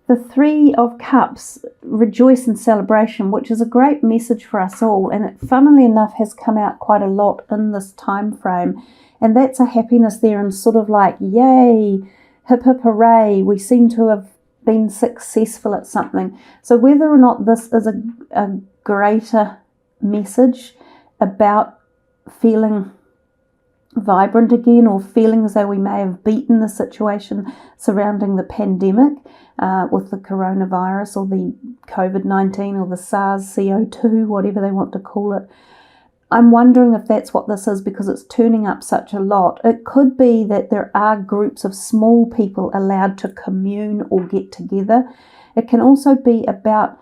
The Three of Cups, rejoice and celebration, which is a great message for us all, and it, funnily enough, has come out quite a lot in this time frame. And that's a happiness there, and sort of like, yay, hip hip hooray, we seem to have been successful at something. So whether or not this is a greater message about feeling vibrant again, or feeling as though we may have beaten the situation surrounding the pandemic with the coronavirus or the COVID-19 or the SARS-CoV-2, whatever they want to call it. I'm wondering if that's what this is, because it's turning up such a lot. It could be that there are groups of small people allowed to commune or get together. It can also be about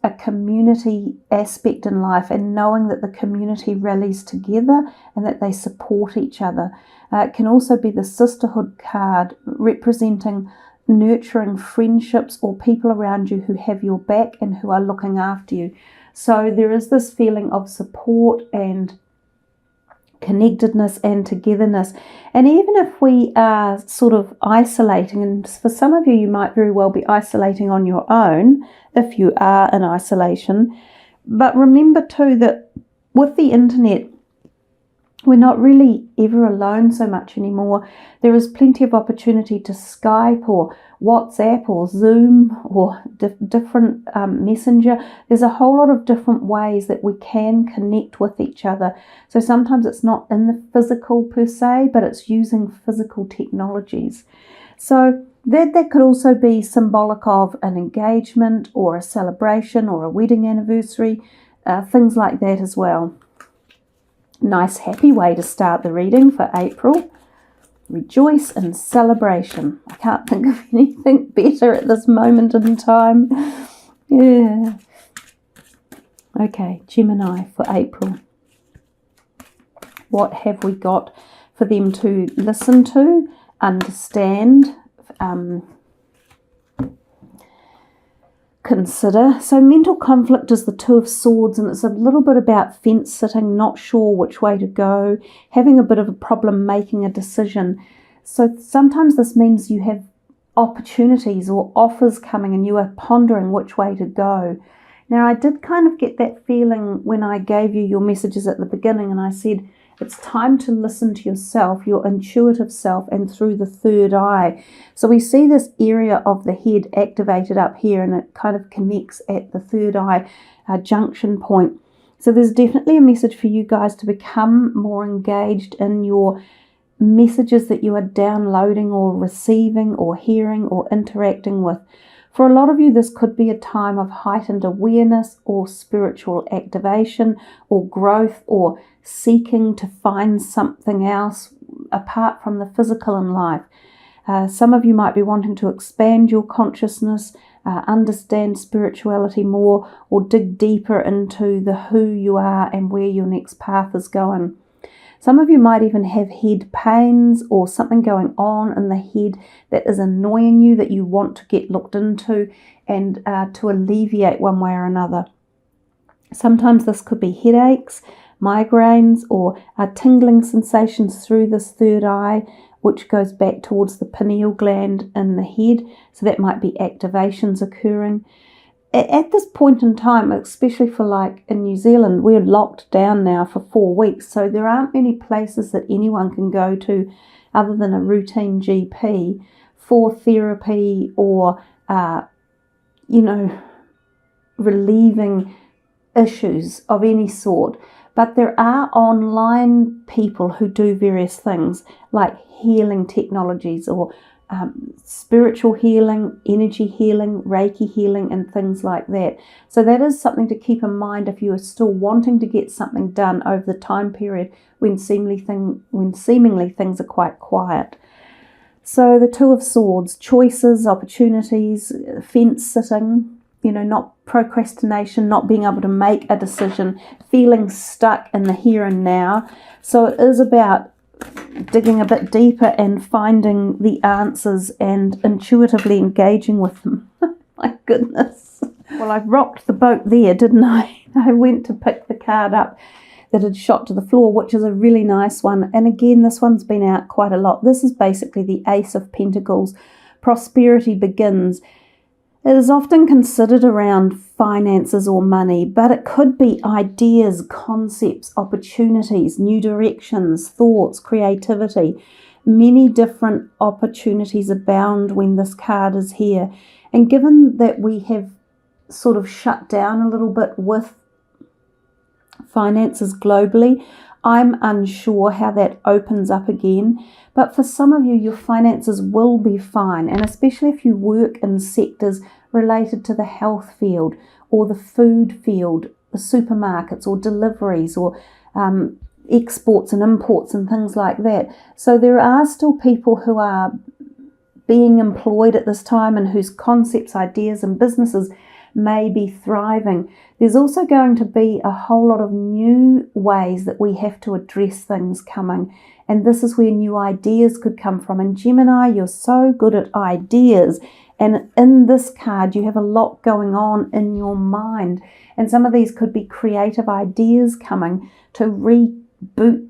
a community aspect in life, and knowing that the community rallies together and that they support each other. It can also be the sisterhood card, representing nurturing friendships or people around you who have your back and who are looking after you. So there is this feeling of support and connectedness and togetherness. And even if we are sort of isolating, and for some of you, you might very well be isolating on your own if you are in isolation. But remember too that with the internet, we're not really ever alone so much anymore. There is plenty of opportunity to Skype or WhatsApp or Zoom or different messenger. There's a whole lot of different ways that we can connect with each other. So sometimes it's not in the physical per se, but it's using physical technologies. So that could also be symbolic of an engagement or a celebration or a wedding anniversary, things like that as well. Nice happy way to start the reading for April. Rejoice and celebration. I can't think of anything better at this moment in time. Yeah. Okay, Gemini for April. What have we got for them to listen to, understand, consider? So mental conflict is the Two of Swords, and it's a little bit about fence sitting, not sure which way to go, having a bit of a problem making a decision. So sometimes this means you have opportunities or offers coming and you are pondering which way to go. Now, I did kind of get that feeling when I gave you your messages at the beginning, and I said it's time to listen to yourself, your intuitive self, and through the third eye. So we see this area of the head activated up here, and it kind of connects at the third eye junction point. So there's definitely a message for you guys to become more engaged in your messages that you are downloading or receiving or hearing or interacting with. For a lot of you, this could be a time of heightened awareness or spiritual activation or growth or seeking to find something else apart from the physical in life. Some of you might be wanting to expand your consciousness, understand spirituality more, or dig deeper into the who you are and where your next path is going. Some of you might even have head pains or something going on in the head that is annoying you, that you want to get looked into and to alleviate one way or another. Sometimes this could be headaches, migraines, or tingling sensations through this third eye, which goes back towards the pineal gland in the head. So that might be activations occurring. At this point in time, especially for like in New Zealand, we're locked down now for 4 weeks. So there aren't many places that anyone can go to other than a routine GP for therapy or, relieving issues of any sort. But there are online people who do various things like healing technologies or spiritual healing, energy healing, Reiki healing, and things like that. So that is something to keep in mind if you are still wanting to get something done over the time period when seemingly things are quite quiet. So the Two of Swords, choices, opportunities, fence sitting, not procrastination, not being able to make a decision, feeling stuck in the here and now. So it is about digging a bit deeper and finding the answers and intuitively engaging with them. My goodness. Well, I rocked the boat there, didn't I? I went to pick the card up that had shot to the floor, which is a really nice one. And again, this one's been out quite a lot. This is basically the Ace of Pentacles. Prosperity begins. It is often considered around finances or money, but it could be ideas, concepts, opportunities, new directions, thoughts, creativity. Many different opportunities abound when this card is here. And given that we have sort of shut down a little bit with finances globally, I'm unsure how that opens up again. But for some of you, your finances will be fine, and especially if you work in sectors related to the health field or the food field, the supermarkets or deliveries or exports and imports and things like that. So there are still people who are being employed at this time and whose concepts, ideas and businesses may be thriving. There's also going to be a whole lot of new ways that we have to address things coming, and this is where new ideas could come from. And Gemini, you're so good at ideas, and in this card you have a lot going on in your mind, and some of these could be creative ideas coming to reboot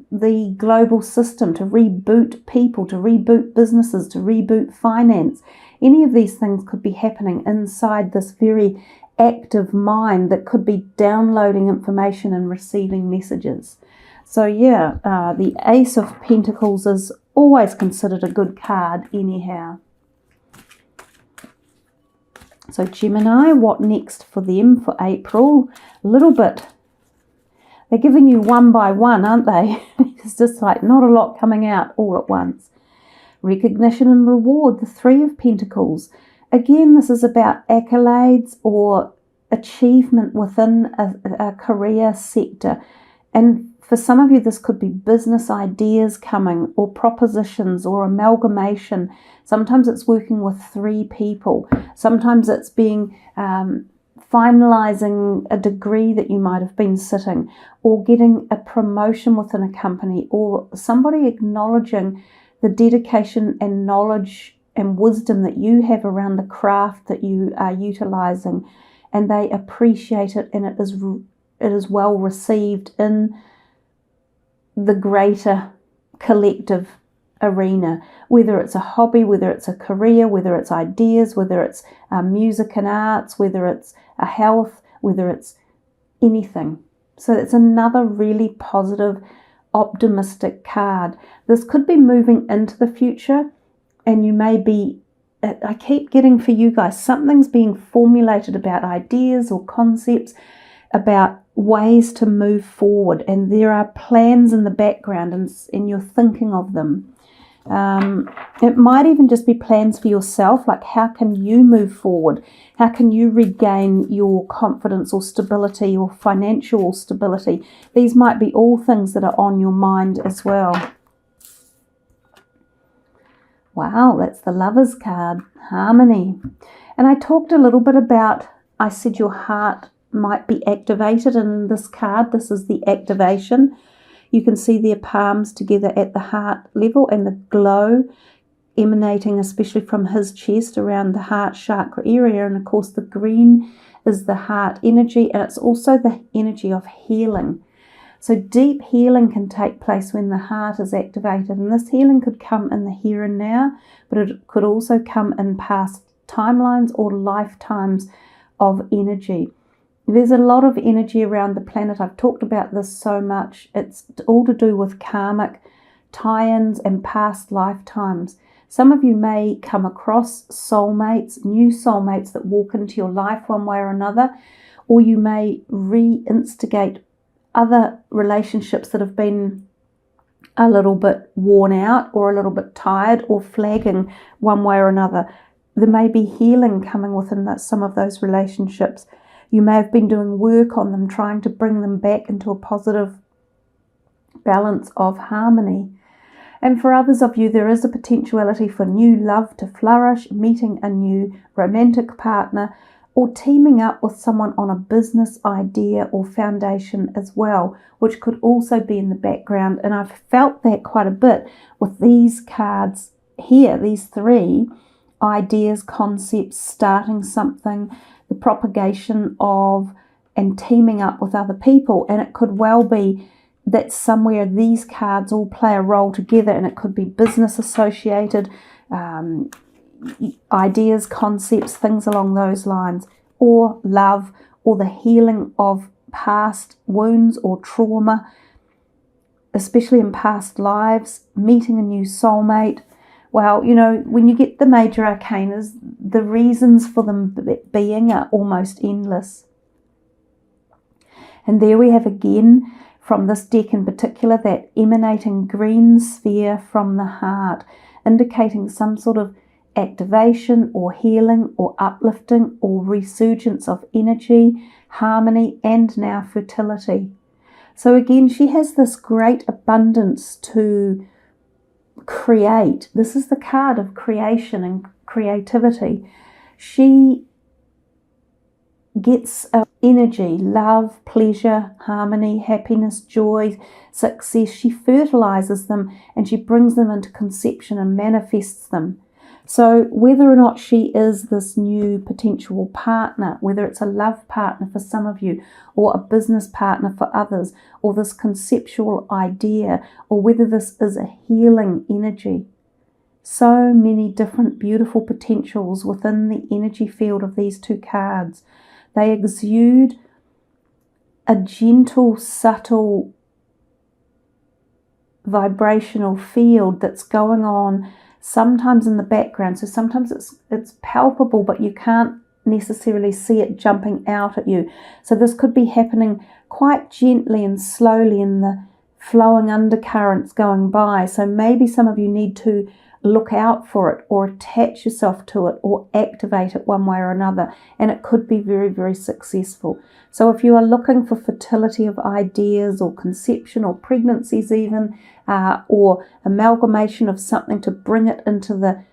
the global system, to reboot people, to reboot businesses, to reboot finance. Any of these things could be happening inside this very active mind that could be downloading information and receiving messages. So yeah, the Ace of Pentacles is always considered a good card anyhow. So Gemini, what next for them for April? A little bit. They're giving you one by one, aren't they? It's just like not a lot coming out all at once. Recognition and reward, the Three of Pentacles. Again, this is about accolades or achievement within a career sector. And for some of you, this could be business ideas coming, or propositions, or amalgamation. Sometimes it's working with three people. Sometimes it's being finalizing a degree that you might have been sitting, or getting a promotion within a company, or somebody acknowledging the dedication and knowledge and wisdom that you have around the craft that you are utilizing, and they appreciate it, and it is well received in the greater collective arena, whether it's a hobby, whether it's a career, whether it's ideas, whether it's music and arts, whether it's a health, whether it's anything. So it's another really positive, optimistic card. This could be moving into the future, and you may be, I keep getting for you guys, something's being formulated about ideas or concepts, about ways to move forward, and there are plans in the background, and you're thinking of them. It might even just be plans for yourself, like how can you move forward? How can you regain your confidence or stability or financial stability? These might be all things that are on your mind as well. Wow, that's the Lovers card, Harmony. And I talked a little bit about, I said your heart might be activated in this card. This is the activation. You can see their palms together at the heart level, and the glow emanating especially from his chest around the heart chakra area. And of course the green is the heart energy, and it's also the energy of healing. So deep healing can take place when the heart is activated, and this healing could come in the here and now, but it could also come in past timelines or lifetimes of energy. There's a lot of energy around the planet. I've talked about this so much. It's all to do with karmic tie-ins and past lifetimes. Some of you may come across soulmates, new soulmates that walk into your life one way or another, or you may reinstigate other relationships that have been a little bit worn out or a little bit tired or flagging one way or another. There may be healing coming within some of those relationships. You may have been doing work on them, trying to bring them back into a positive balance of harmony. And for others of you, there is a potentiality for new love to flourish, meeting a new romantic partner, or teaming up with someone on a business idea or foundation as well, which could also be in the background. And I've felt that quite a bit with these cards here, these three ideas, concepts, starting something, the propagation of and teaming up with other people. And it could well be that somewhere these cards all play a role together, and it could be business associated. ideas, concepts, things along those lines, or love, or the healing of past wounds or trauma, especially in past lives, meeting a new soulmate. Well, you know, when you get the major arcanas, the reasons for them being are almost endless. And there we have again, from this deck in particular, that emanating green sphere from the heart, indicating some sort of activation or healing or uplifting or resurgence of energy, harmony, and now fertility. So again, she has this great abundance to create. This is the card of creation and creativity. She gets energy, love, pleasure, harmony, happiness, joy, success. She fertilizes them and she brings them into conception and manifests them. So whether or not she is this new potential partner, whether it's a love partner for some of you, or a business partner for others, or this conceptual idea, or whether this is a healing energy, so many different beautiful potentials within the energy field of these two cards. They exude a gentle, subtle, vibrational field that's going on sometimes in the background. So sometimes it's palpable, but you can't necessarily see it jumping out at you. So this could be happening quite gently and slowly in the flowing undercurrents going by. So maybe some of you need to look out for it or attach yourself to it or activate it one way or another, and it could be very, very successful. So if you are looking for fertility of ideas or conception or pregnancies even, or amalgamation of something to bring it into the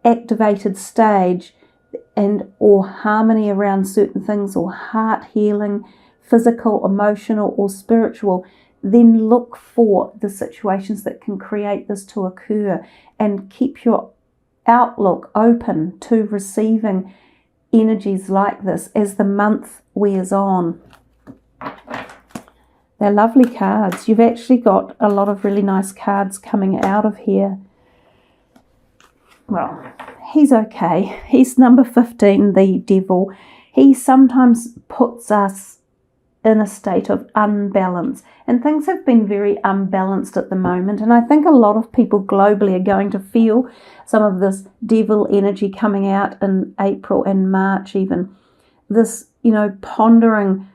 activated stage, and or harmony around certain things, or heart healing, physical, emotional or spiritual, then look for the situations that can create this to occur, and keep your outlook open to receiving energies like this as the month wears on. They're lovely cards. You've actually got a lot of really nice cards coming out of here. Well, he's okay. He's number 15, the devil. He sometimes puts us in a state of unbalance, and things have been very unbalanced at the moment, and I think a lot of people globally are going to feel some of this devil energy coming out in April and March even. This, you know, pondering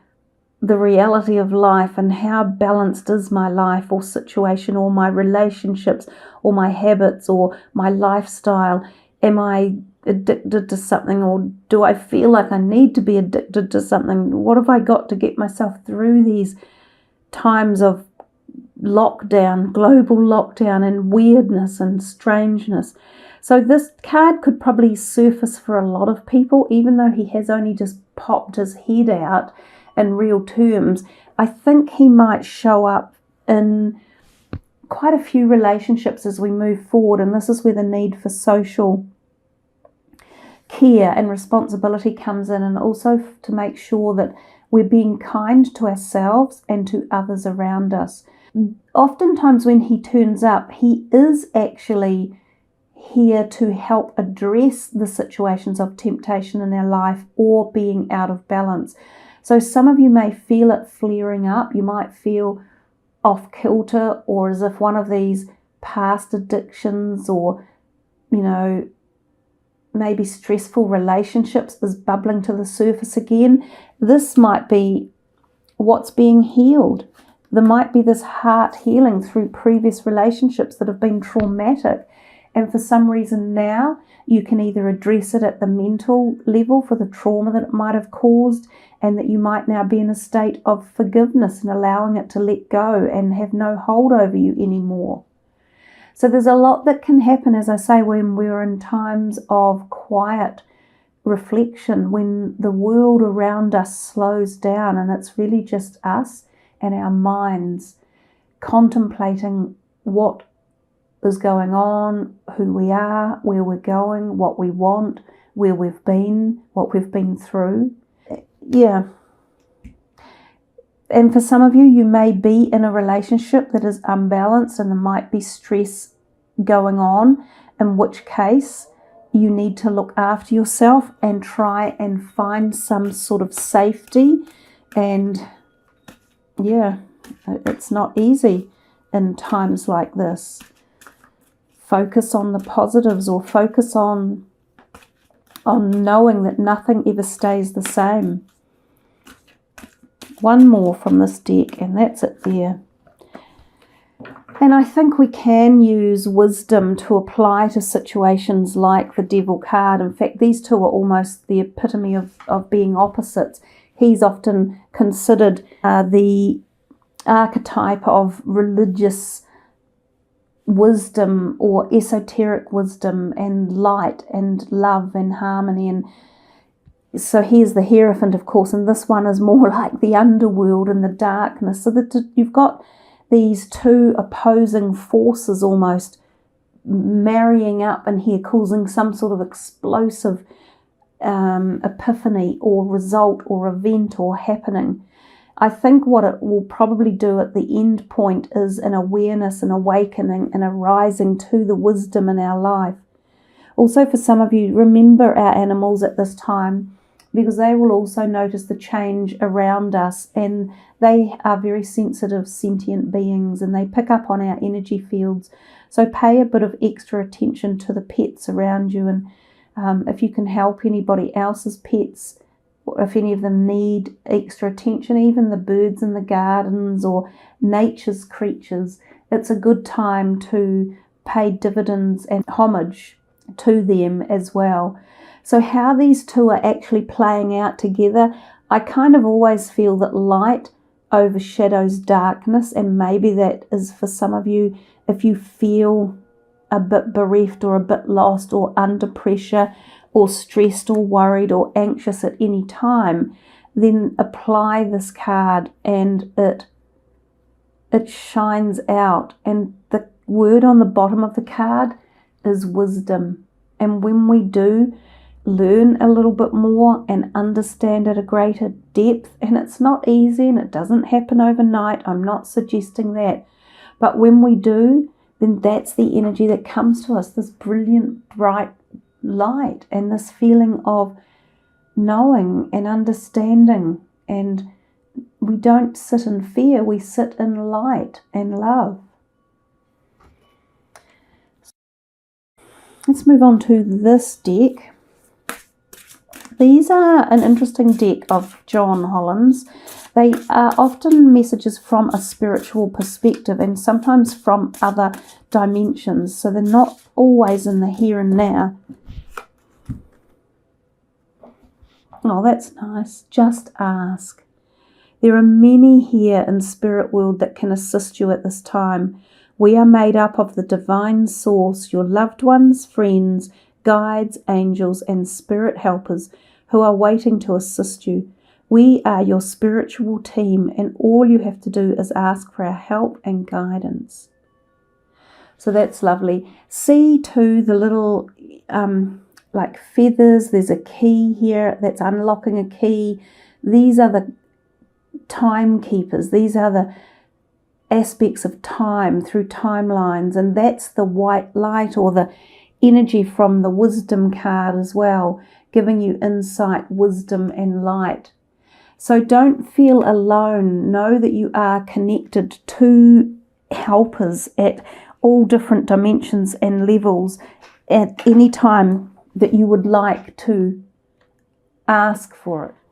the reality of life and how balanced is my life or situation or my relationships or my habits or my lifestyle. Am I addicted to something, or do I feel like I need to be addicted to something? What have I got to get myself through these times of lockdown, global lockdown, and weirdness and strangeness? So this card could probably surface for a lot of people, even though he has only just popped his head out in real terms. I think he might show up in quite a few relationships as we move forward, and this is where the need for social care and responsibility comes in, and also to make sure that we're being kind to ourselves and to others around us. Oftentimes when he turns up, he is actually here to help address the situations of temptation in our life or being out of balance. So some of you may feel it flaring up. You might feel off kilter, or as if one of these past addictions or, you know, maybe stressful relationships is bubbling to the surface again. This might be what's being healed. There might be this heart healing through previous relationships that have been traumatic, and for some reason now you can either address it at the mental level for the trauma that it might have caused, and that you might now be in a state of forgiveness and allowing it to let go and have no hold over you anymore. So there's a lot that can happen, as I say, when we're in times of quiet reflection, when the world around us slows down and it's really just us and our minds contemplating what is going on, who we are, where we're going, what we want, where we've been, what we've been through. Yeah. And for some of you, you may be in a relationship that is unbalanced and there might be stress going on, in which case you need to look after yourself and try and find some sort of safety. And yeah, it's not easy in times like this. Focus on the positives, or focus on knowing that nothing ever stays the same. One more from this deck, and that's it there. And I think we can use wisdom to apply to situations like the Devil card. In fact, these two are almost the epitome of being opposites. He's often considered the archetype of religious wisdom or esoteric wisdom and light and love and harmony. And so here's the Hierophant, of course, and this one is more like the underworld and the darkness. So that you've got these two opposing forces almost marrying up in here, causing some sort of explosive epiphany or result or event or happening. I think what it will probably do at the end point is an awareness, an awakening, and a rising to the wisdom in our life. Also, for some of you, remember our animals at this time, because they will also notice the change around us, and they are very sensitive, sentient beings, and they pick up on our energy fields. So pay a bit of extra attention to the pets around you, and if you can help anybody else's pets, if any of them need extra attention, even the birds in the gardens or nature's creatures, it's a good time to pay dividends and homage to them as well. So how these two are actually playing out together, I kind of always feel that light overshadows darkness, and maybe that is for some of you, if you feel a bit bereft or a bit lost or under pressure or stressed or worried or anxious at any time, then apply this card and it shines out. And the word on the bottom of the card is wisdom. And when we do learn a little bit more and understand at a greater depth, and it's not easy and it doesn't happen overnight, I'm not suggesting that, but when we do, then that's the energy that comes to us, this brilliant, bright light and this feeling of knowing and understanding. And we don't sit in fear, we sit in light and love. Let's move on to this deck. These are an interesting deck of John Holland's. They are often messages from a spiritual perspective and sometimes from other dimensions. So they're not always in the here and now. Oh, that's nice. Just ask. There are many here in spirit world that can assist you at this time. We are made up of the divine source, your loved ones, friends, guides, angels, and spirit helpers who are waiting to assist you. We are your spiritual team, and all you have to do is ask for our help and guidance. So that's lovely. See too the little like feathers. There's a key here that's unlocking a key. These are the timekeepers. These are the aspects of time through timelines, and that's the white light or the energy from the wisdom card as well, giving you insight, wisdom, and light. So don't feel alone. Know that you are connected to helpers at all different dimensions and levels at any time that you would like to ask for it.